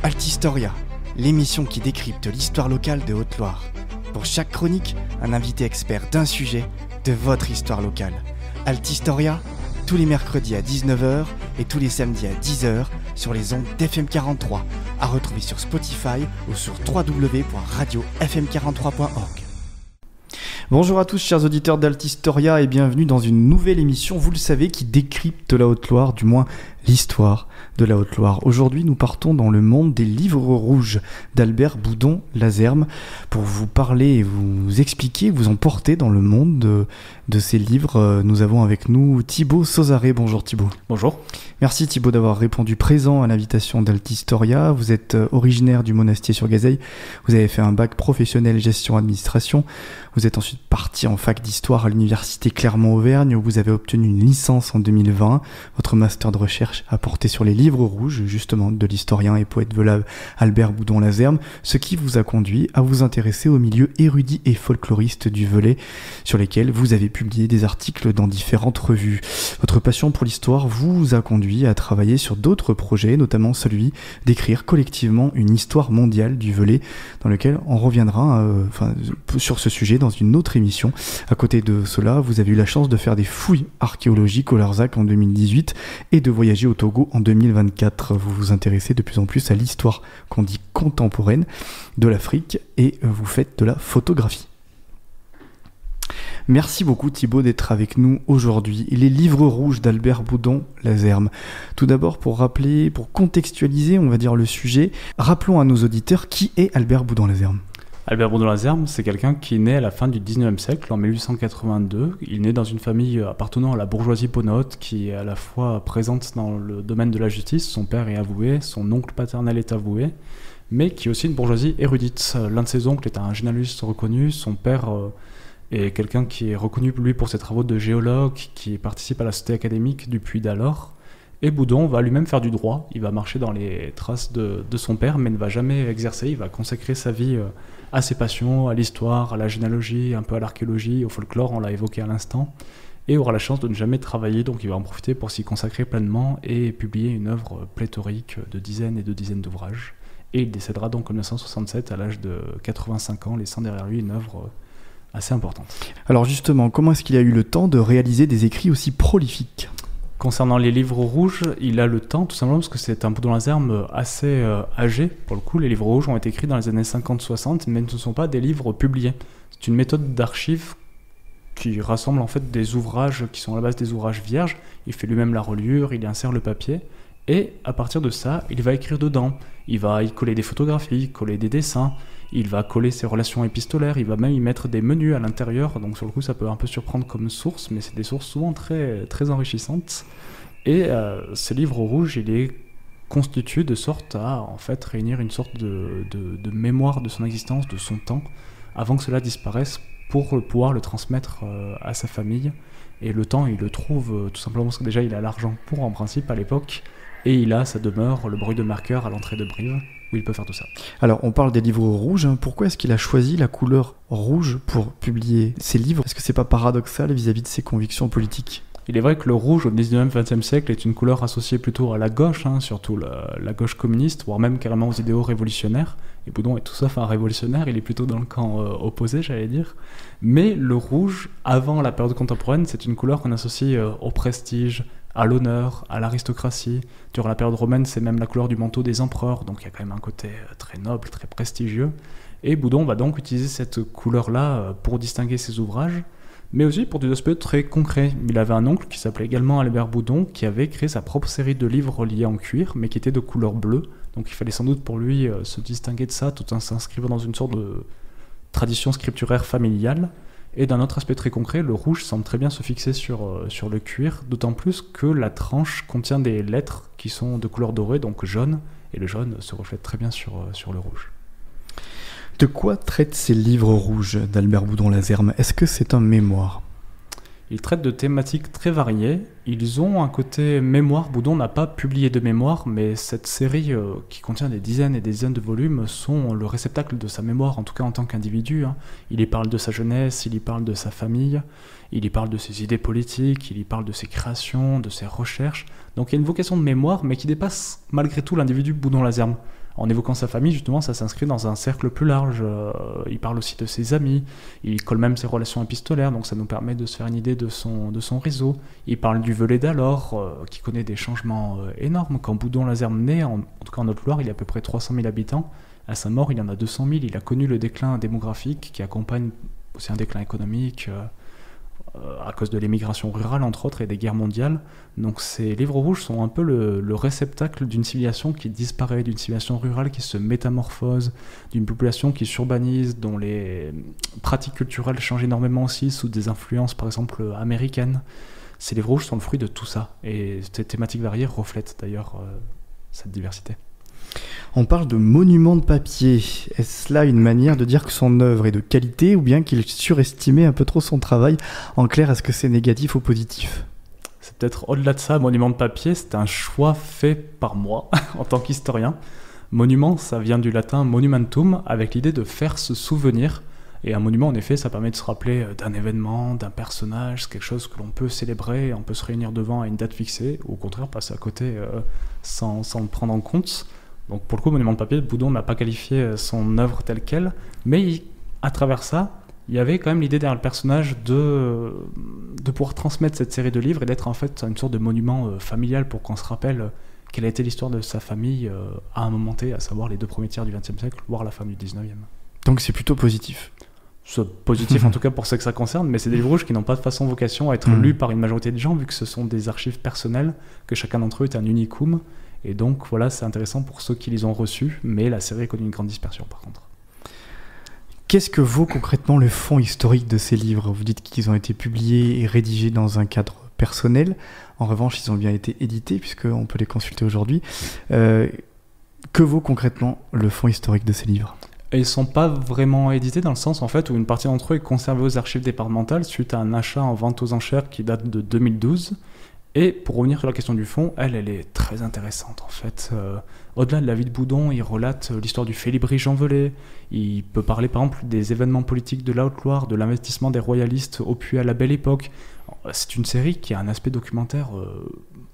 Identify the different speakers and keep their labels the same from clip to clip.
Speaker 1: Altistoria, l'émission qui décrypte l'histoire locale de Haute-Loire. Pour chaque chronique, un invité expert d'un sujet de votre histoire locale. Altistoria, tous les mercredis à 19h et tous les samedis à 10h sur les ondes d'FM 43, à retrouver sur Spotify ou sur www.radiofm43.org. Bonjour à tous chers auditeurs d'Altistoria et bienvenue dans une nouvelle émission, vous le savez, qui décrypte la Haute-Loire, du moins l'histoire de la Haute-Loire. Aujourd'hui, nous partons dans le monde des livres rouges d'Albert Boudon-Lazerme pour vous parler et vous expliquer, vous emporter dans le monde de ces livres. Nous avons avec nous Thibaut Sauzaré. Bonjour Thibaut.
Speaker 2: Bonjour.
Speaker 1: Merci Thibaut d'avoir répondu présent à l'invitation d'Altistoria. Vous êtes originaire du Monastier-sur-Gazeille. Vous avez fait un bac professionnel gestion-administration. Vous êtes ensuite parti en fac d'histoire à l'université Clermont-Auvergne où vous avez obtenu une licence en 2020. Votre master de recherche a porté sur les livres rouges, justement, de l'historien et poète velave Albert Boudon-Lazerme, ce qui vous a conduit à vous intéresser au milieu érudit et folkloriste du Velay, sur lesquels vous avez publié des articles dans différentes revues. Votre passion pour l'histoire vous a conduit à travailler sur d'autres projets, notamment celui d'écrire collectivement une histoire mondiale du Velay, dans lequel on reviendra sur ce sujet dans une autre émission. À côté de cela, vous avez eu la chance de faire des fouilles archéologiques au Larzac en 2018 et de voyager au Togo en 2024. Vous vous intéressez de plus en plus à l'histoire qu'on dit contemporaine de l'Afrique et vous faites de la photographie. Merci beaucoup Thibaut d'être avec nous aujourd'hui. Les livres rouges d'Albert Boudon-Lazerme. Tout d'abord, pour rappeler, pour contextualiser, on va dire, le sujet, rappelons à nos auditeurs qui est Albert Boudon-Lazerme.
Speaker 2: Albert Boudon-Lazerme, c'est quelqu'un qui est né à la fin du 19e siècle, en 1882. Il est né dans une famille appartenant à la bourgeoisie ponote, qui est à la fois présente dans le domaine de la justice. Son père est avoué, son oncle paternel est avoué, mais qui est aussi une bourgeoisie érudite. L'un de ses oncles est un généalogiste reconnu, son père est quelqu'un qui est reconnu lui pour ses travaux de géologue, qui participe à la société académique du Puy d'Alors. Et Boudon va lui-même faire du droit, il va marcher dans les traces de son père, mais ne va jamais exercer, il va consacrer sa vie à ses passions, à l'histoire, à la généalogie, un peu à l'archéologie, au folklore, on l'a évoqué à l'instant, et aura la chance de ne jamais travailler, donc il va en profiter pour s'y consacrer pleinement et publier une œuvre pléthorique de dizaines et de dizaines d'ouvrages. Et il décédera donc en 1967 à l'âge de 85 ans, laissant derrière lui une œuvre assez importante.
Speaker 1: Alors justement, comment est-ce qu'il a eu le temps de réaliser des écrits aussi prolifiques ?
Speaker 2: Concernant les livres rouges, il a le temps, tout simplement parce que c'est un Boudon-Lazerme assez âgé. Pour le coup, les livres rouges ont été écrits dans les années 50-60, mais ne sont pas des livres publiés. C'est une méthode d'archive qui rassemble en fait des ouvrages qui sont à la base des ouvrages vierges. Il fait lui-même la reliure, il y insère le papier, et à partir de ça, il va écrire dedans. Il va y coller des photographies, coller des dessins, il va coller ses relations épistolaires, il va même y mettre des menus à l'intérieur, donc sur le coup ça peut un peu surprendre comme source, mais c'est des sources souvent très, très enrichissantes. Et ce livre rouge, il est constitué de sorte à en fait réunir une sorte de mémoire de son existence, de son temps, avant que cela disparaisse, pour pouvoir le transmettre à sa famille. Et le temps, il le trouve tout simplement parce que déjà il a l'argent pour, en principe, à l'époque, et il a sa demeure, le bruit de marqueur à l'entrée de Brive, où il peut faire tout ça. Alors, on parle des livres rouges. Pourquoi est-ce qu'il a choisi la couleur rouge pour publier ses livres ? Est-ce que c'est pas paradoxal vis-à-vis de ses convictions politiques ? Il est vrai que le rouge au 19e, 20e siècle est une couleur associée plutôt à la gauche, surtout la gauche communiste, voire même carrément aux idéaux révolutionnaires. Et Boudon est tout sauf un révolutionnaire, il est plutôt dans le camp opposé, j'allais dire. Mais le rouge, avant la période contemporaine, c'est une couleur qu'on associe au prestige, à l'honneur, à l'aristocratie. Durant la période romaine, c'est même la couleur du manteau des empereurs, donc il y a quand même un côté très noble, très prestigieux. Et Boudon va donc utiliser cette couleur-là pour distinguer ses ouvrages, mais aussi pour des aspects très concrets. Il avait un oncle qui s'appelait également Albert Boudon, qui avait créé sa propre série de livres reliés en cuir, mais qui étaient de couleur bleue. Donc il fallait sans doute pour lui se distinguer de ça, tout en s'inscrivant dans une sorte de tradition scripturaire familiale. Et d'un autre aspect très concret, le rouge semble très bien se fixer sur le cuir, d'autant plus que la tranche contient des lettres qui sont de couleur dorée, donc jaune, et le jaune se reflète très bien sur le rouge.
Speaker 1: De quoi traitent ces livres rouges d'Albert Boudon-Lazerme ? Est-ce que c'est un mémoire ?
Speaker 2: Il traite de thématiques très variées. Ils ont un côté mémoire. Boudon n'a pas publié de mémoire, mais cette série qui contient des dizaines et des dizaines de volumes sont le réceptacle de sa mémoire, en tout cas en tant qu'individu. Il y parle de sa jeunesse, il y parle de sa famille, il y parle de ses idées politiques, il y parle de ses créations, de ses recherches. Donc il y a une vocation de mémoire, mais qui dépasse malgré tout l'individu Boudon-Lazerne. En évoquant sa famille, justement, ça s'inscrit dans un cercle plus large. Il parle aussi de ses amis, il colle même ses relations épistolaires, donc ça nous permet de se faire une idée de son réseau. Il parle du Velay d'alors, qui connaît des changements énormes. Quand Boudon-Lazerne naît, en tout cas en Haute-Loire, il y a à peu près 300 000 habitants. À sa mort, il y en a 200 000. Il a connu le déclin démographique qui accompagne aussi un déclin économique à cause de l'émigration rurale, entre autres, et des guerres mondiales. Donc ces livres rouges sont un peu le réceptacle d'une civilisation qui disparaît, d'une civilisation rurale qui se métamorphose, d'une population qui s'urbanise, dont les pratiques culturelles changent énormément aussi sous des influences, par exemple, américaines. Ces livres rouges sont le fruit de tout ça, et ces thématiques variées reflètent d'ailleurs cette diversité.
Speaker 1: On parle de monument de papier. Est-ce là une manière de dire que son œuvre est de qualité ou bien qu'il surestimait un peu trop son travail? En clair, est-ce que c'est négatif ou positif?
Speaker 2: C'est peut-être au-delà de ça, monument de papier, c'est un choix fait par moi en tant qu'historien. Monument, ça vient du latin monumentum, avec l'idée de faire se souvenir. Et un monument, en effet, ça permet de se rappeler d'un événement, d'un personnage, c'est quelque chose que l'on peut célébrer, on peut se réunir devant à une date fixée, ou au contraire passer à côté sans le prendre en compte. Donc pour le coup, monument de papier, Boudon n'a pas qualifié son œuvre telle qu'elle, mais à travers ça, il y avait quand même l'idée derrière le personnage de pouvoir transmettre cette série de livres et d'être en fait une sorte de monument familial pour qu'on se rappelle quelle a été l'histoire de sa famille à un moment T, à savoir les 2 premiers tiers du XXe siècle, voire la fin du XIXe.
Speaker 1: Donc c'est plutôt positif.
Speaker 2: C'est positif en tout cas pour ceux que ça concerne, mais c'est des livres rouges qui n'ont pas de façon vocation à être lus par une majorité de gens, vu que ce sont des archives personnelles, que chacun d'entre eux est un unicum. Et donc voilà, c'est intéressant pour ceux qui les ont reçus, mais la série a connu une grande dispersion par contre.
Speaker 1: Qu'est-ce que vaut concrètement le fond historique de ces livres? Vous dites qu'ils ont été publiés et rédigés dans un cadre personnel. En revanche, ils ont bien été édités, puisqu'on peut les consulter aujourd'hui. Que vaut concrètement le fond historique de ces livres?
Speaker 2: Et ils ne sont pas vraiment édités dans le sens en fait, où une partie d'entre eux est conservée aux archives départementales suite à un achat en vente aux enchères qui date de 2012. Et pour revenir sur la question du fond, elle est très intéressante en fait. Au-delà de la vie de Boudon, il relate l'histoire du Félibrige-en-Velay. Il peut parler par exemple des événements politiques de la Haute-Loire, de l'investissement des royalistes au Puy à la Belle Époque. C'est une série qui a un aspect documentaire,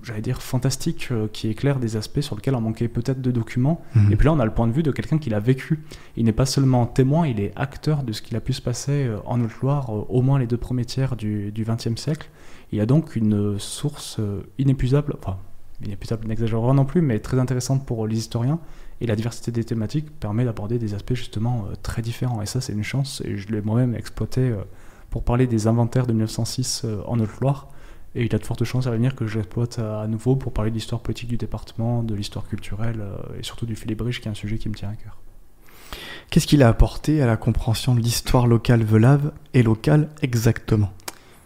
Speaker 2: j'allais dire fantastique, qui éclaire des aspects sur lesquels on manquait peut-être de documents. Et puis là, on a le point de vue de quelqu'un qui l'a vécu. Il n'est pas seulement témoin, il est acteur de ce qu'il a pu se passer en Haute-Loire, au moins les 2 premiers tiers du XXe siècle. Il y a donc une source inépuisable, enfin inépuisable n'exagérera non plus, mais très intéressante pour les historiens, et la diversité des thématiques permet d'aborder des aspects justement très différents, et ça c'est une chance, et je l'ai moi-même exploité pour parler des inventaires de 1906 en Haute-Loire, et il y a de fortes chances à l'avenir que j'exploite à nouveau pour parler de l'histoire politique du département, de l'histoire culturelle, et surtout du Félibrige, qui est un sujet qui me tient à cœur.
Speaker 1: Qu'est-ce qu'il a apporté à la compréhension de l'histoire locale velave et locale exactement?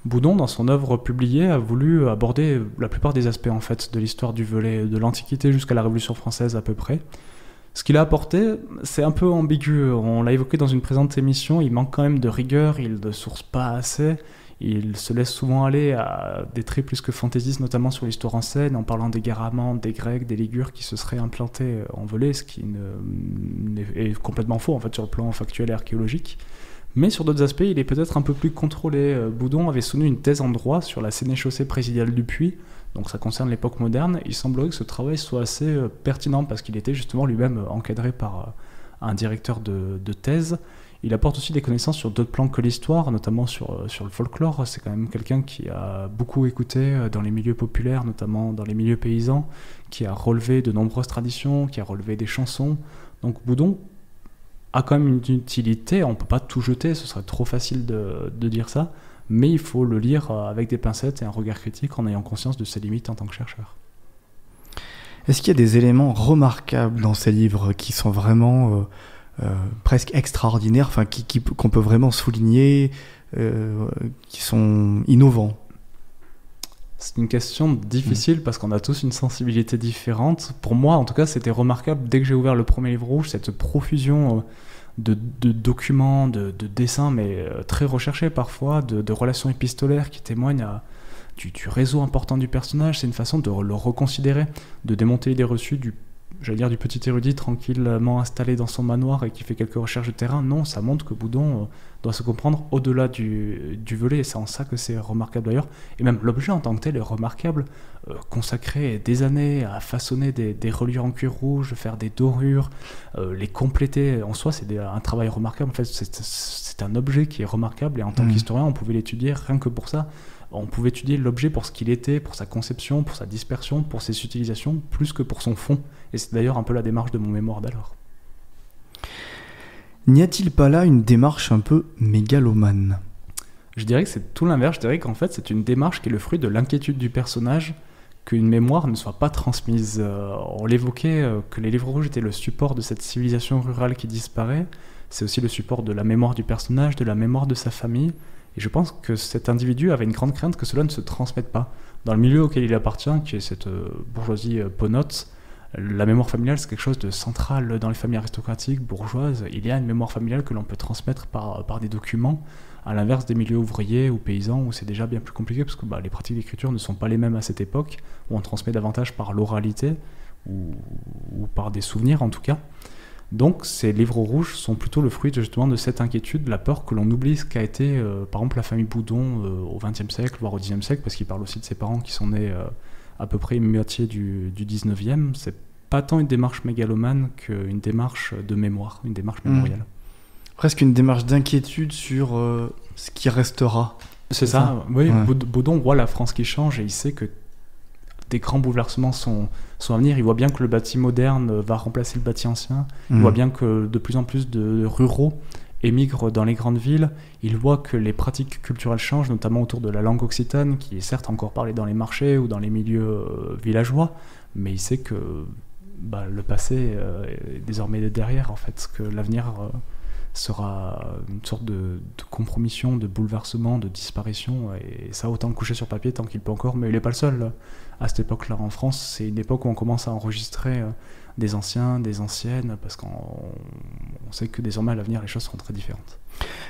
Speaker 2: Boudon, dans son œuvre publiée, a voulu aborder la plupart des aspects en fait, de l'histoire du Velay, de l'Antiquité jusqu'à la Révolution française à peu près. Ce qu'il a apporté, c'est un peu ambigu. On l'a évoqué dans une présente émission, il manque quand même de rigueur, il ne source pas assez, il se laisse souvent aller à des traits plus que fantaisistes, notamment sur l'histoire ancienne, en parlant des Guéramantes, des Grecs, des Ligures qui se seraient implantés en Velay, ce qui est complètement faux en fait, sur le plan factuel et archéologique. Mais sur d'autres aspects, il est peut-être un peu plus contrôlé. Boudon avait soutenu une thèse en droit sur la sénéchaussée présidiale du Puy, donc ça concerne l'époque moderne. Il semblerait que ce travail soit assez pertinent parce qu'il était justement lui-même encadré par un directeur de thèse. Il apporte aussi des connaissances sur d'autres plans que l'histoire, notamment sur le folklore. C'est quand même quelqu'un qui a beaucoup écouté dans les milieux populaires, notamment dans les milieux paysans, qui a relevé de nombreuses traditions, qui a relevé des chansons. Donc Boudon a quand même une utilité, on ne peut pas tout jeter, ce serait trop facile de dire ça, mais il faut le lire avec des pincettes et un regard critique en ayant conscience de ses limites en tant que chercheur.
Speaker 1: Est-ce qu'il y a des éléments remarquables dans ces livres qui sont vraiment presque extraordinaires, enfin, qu'on peut vraiment souligner, qui sont innovants?
Speaker 2: C'est une question difficile parce qu'on a tous une sensibilité différente. Pour moi, en tout cas, c'était remarquable dès que j'ai ouvert le premier livre rouge, cette profusion de documents, de dessins, mais très recherchés parfois, de relations épistolaires qui témoignent du réseau important du personnage, c'est une façon de le reconsidérer, de démonter l'idée reçue du petit érudit tranquillement installé dans son manoir et qui fait quelques recherches de terrain. Non, ça montre que Boudon doit se comprendre au-delà du volet, et c'est en ça que c'est remarquable d'ailleurs. Et même l'objet en tant que tel est remarquable. Consacrer des années à façonner des reliures en cuir rouge, faire des dorures, les compléter, en soi c'est un travail remarquable. En fait, c'est un objet qui est remarquable, et en tant qu'historien on pouvait l'étudier rien que pour ça. On pouvait étudier l'objet pour ce qu'il était, pour sa conception, pour sa dispersion, pour ses utilisations, plus que pour son fond. Et c'est d'ailleurs un peu la démarche de mon mémoire d'alors.
Speaker 1: N'y a-t-il pas là une démarche un peu mégalomane ?
Speaker 2: Je dirais que c'est tout l'inverse. Je dirais qu'en fait, c'est une démarche qui est le fruit de l'inquiétude du personnage qu'une mémoire ne soit pas transmise. On l'évoquait, que les livres rouges étaient le support de cette civilisation rurale qui disparaît. C'est aussi le support de la mémoire du personnage, de la mémoire de sa famille. Et je pense que cet individu avait une grande crainte que cela ne se transmette pas. Dans le milieu auquel il appartient, qui est cette bourgeoisie ponote, la mémoire familiale, c'est quelque chose de central dans les familles aristocratiques, bourgeoises. Il y a une mémoire familiale que l'on peut transmettre par des documents, à l'inverse des milieux ouvriers ou paysans, où c'est déjà bien plus compliqué, parce que les pratiques d'écriture ne sont pas les mêmes à cette époque, où on transmet davantage par l'oralité, ou par des souvenirs en tout cas. Donc ces livres rouges sont plutôt le fruit justement de cette inquiétude, de la peur que l'on oublie ce qu'a été par exemple la famille Boudon au XXe siècle, voire au XIXe siècle, parce qu'il parle aussi de ses parents qui sont nés à peu près moitié du XIXe. C'est pas tant une démarche mégalomane qu'une démarche de mémoire, une démarche mémoriale.
Speaker 1: Presque une démarche d'inquiétude sur ce qui restera.
Speaker 2: C'est ça, oui. Ouais. Boudon voit la France qui change et il sait que des grands bouleversements sont à venir. Il voit bien que le bâti moderne va remplacer le bâti ancien. Il voit bien que de plus en plus de ruraux émigrent dans les grandes villes. Il voit que les pratiques culturelles changent, notamment autour de la langue occitane, qui est certes encore parlée dans les marchés ou dans les milieux villageois, mais il sait que le passé est désormais derrière, en fait, que l'avenir sera une sorte de compromission, de bouleversement, de disparition, et ça, autant le coucher sur papier tant qu'il peut encore, mais il n'est pas le seul. À cette époque-là en France, c'est une époque où on commence à enregistrer des anciens, des anciennes, parce qu'on sait que désormais à l'avenir les choses seront très différentes.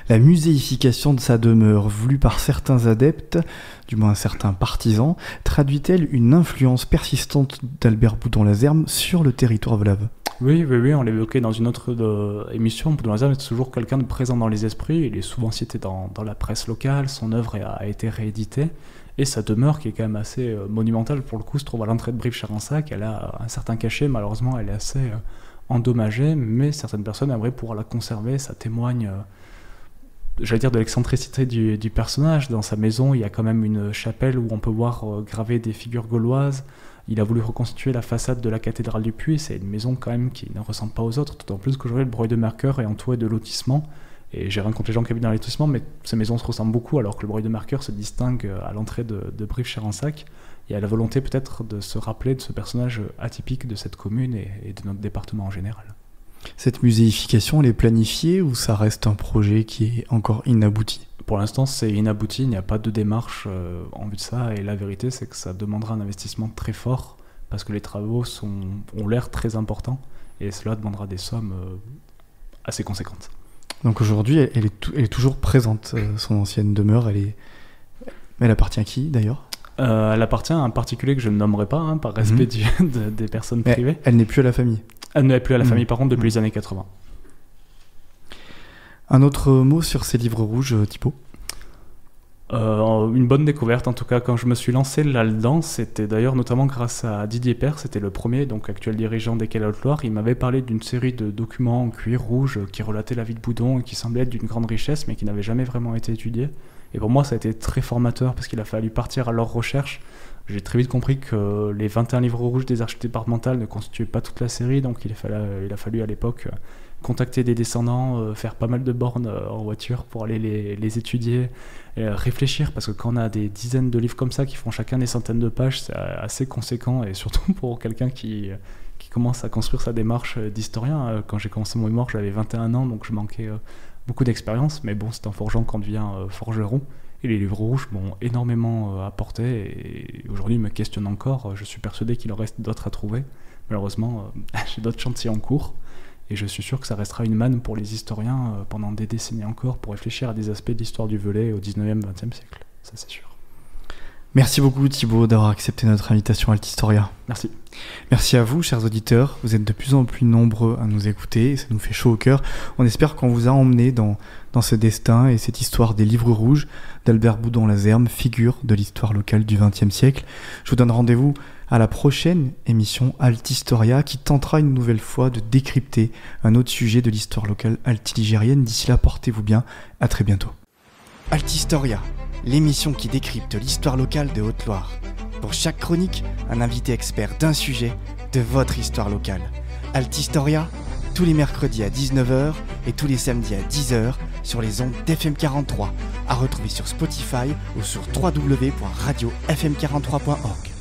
Speaker 1: La muséification de sa demeure, voulue par certains adeptes, du moins certains partisans, traduit-elle une influence persistante d'Albert Boudon-Lazerme sur le territoire vlave ?
Speaker 2: Oui, on l'évoquait dans une autre émission. Boudon-Lazerme est toujours quelqu'un de présent dans les esprits. Il est souvent cité dans la presse locale. Son œuvre a été rééditée. Et sa demeure, qui est quand même assez monumentale pour le coup, se trouve à l'entrée de Brive-Charensac. Elle a un certain cachet. Malheureusement, elle est assez endommagée. Mais certaines personnes aimeraient pouvoir la conserver. Ça témoigne, de l'excentricité du personnage. Dans sa maison, il y a quand même une chapelle où on peut voir graver des figures gauloises. Il a voulu reconstituer la façade de la cathédrale du Puy. C'est une maison quand même qui ne ressemble pas aux autres, d'autant plus qu'aujourd'hui le Breuil-de-Marqueur est entouré de lotissements. Et j'ai rien contre les gens qui habitent dans les lotissements, mais ces maisons se ressemblent beaucoup, alors que le Breuil-de-Marqueur se distingue à l'entrée de Brive-Charensac. Il y a la volonté peut-être de se rappeler de ce personnage atypique de cette commune et de notre département en général.
Speaker 1: Cette muséification, elle est planifiée ou ça reste un projet qui est encore inabouti ?
Speaker 2: Pour l'instant, c'est inabouti, il n'y a pas de démarche en vue de ça, et la vérité, c'est que ça demandera un investissement très fort, parce que les travaux ont l'air très importants, et cela demandera des sommes assez conséquentes.
Speaker 1: Donc aujourd'hui, elle est toujours présente, son ancienne demeure, elle appartient à qui d'ailleurs ?
Speaker 2: Elle appartient à un particulier que je ne nommerai pas, par respect des personnes privées.
Speaker 1: Elle n'est plus à la famille ?
Speaker 2: Elle n'est plus à la famille, par contre, depuis les années 80.
Speaker 1: Un autre mot sur ces livres rouges, Thibaut ?
Speaker 2: Une bonne découverte, en tout cas, quand je me suis lancé là-dedans, c'était d'ailleurs notamment grâce à Didier Père, c'était le premier, donc actuel dirigeant des Quais de la Haute-Loire. Il m'avait parlé d'une série de documents en cuir rouge qui relataient la vie de Boudon et qui semblaient être d'une grande richesse, mais qui n'avaient jamais vraiment été étudiés. Et pour moi, ça a été très formateur, parce qu'il a fallu partir à leur recherche. J'ai très vite compris que les 21 livres rouges des archives départementales ne constituaient pas toute la série, donc il a fallu à l'époque contacter des descendants, faire pas mal de bornes en voiture pour aller les étudier, réfléchir, parce que quand on a des dizaines de livres comme ça qui font chacun des centaines de pages, c'est assez conséquent, et surtout pour quelqu'un qui commence à construire sa démarche d'historien. Quand j'ai commencé mon mémoire, j'avais 21 ans, donc je manquais beaucoup d'expérience, mais bon, c'est en forgeant qu'on devient forgeron. Et les livres rouges m'ont énormément apporté, et aujourd'hui ils me questionnent encore. Je suis persuadé qu'il en reste d'autres à trouver. Malheureusement, j'ai d'autres chantiers en cours, et je suis sûr que ça restera une manne pour les historiens pendant des décennies encore, pour réfléchir à des aspects de l'histoire du Velay au 19e, 20e siècle. Ça, c'est sûr.
Speaker 1: Merci beaucoup Thibaut d'avoir accepté notre invitation à Altistoria.
Speaker 2: Merci.
Speaker 1: Merci à vous, chers auditeurs. Vous êtes de plus en plus nombreux à nous écouter et ça nous fait chaud au cœur. On espère qu'on vous a emmené dans ce destin et cette histoire des livres rouges d'Albert Boudon-Lazerme, figure de l'histoire locale du XXe siècle. Je vous donne rendez-vous à la prochaine émission Altistoria qui tentera une nouvelle fois de décrypter un autre sujet de l'histoire locale altiligérienne. D'ici là, portez-vous bien. À très bientôt. Altistoria, l'émission qui décrypte l'histoire locale de Haute-Loire. Pour chaque chronique, un invité expert d'un sujet de votre histoire locale. Altistoria, tous les mercredis à 19h et tous les samedis à 10h sur les ondes d'FM 43, à retrouver sur Spotify ou sur www.radiofm43.org.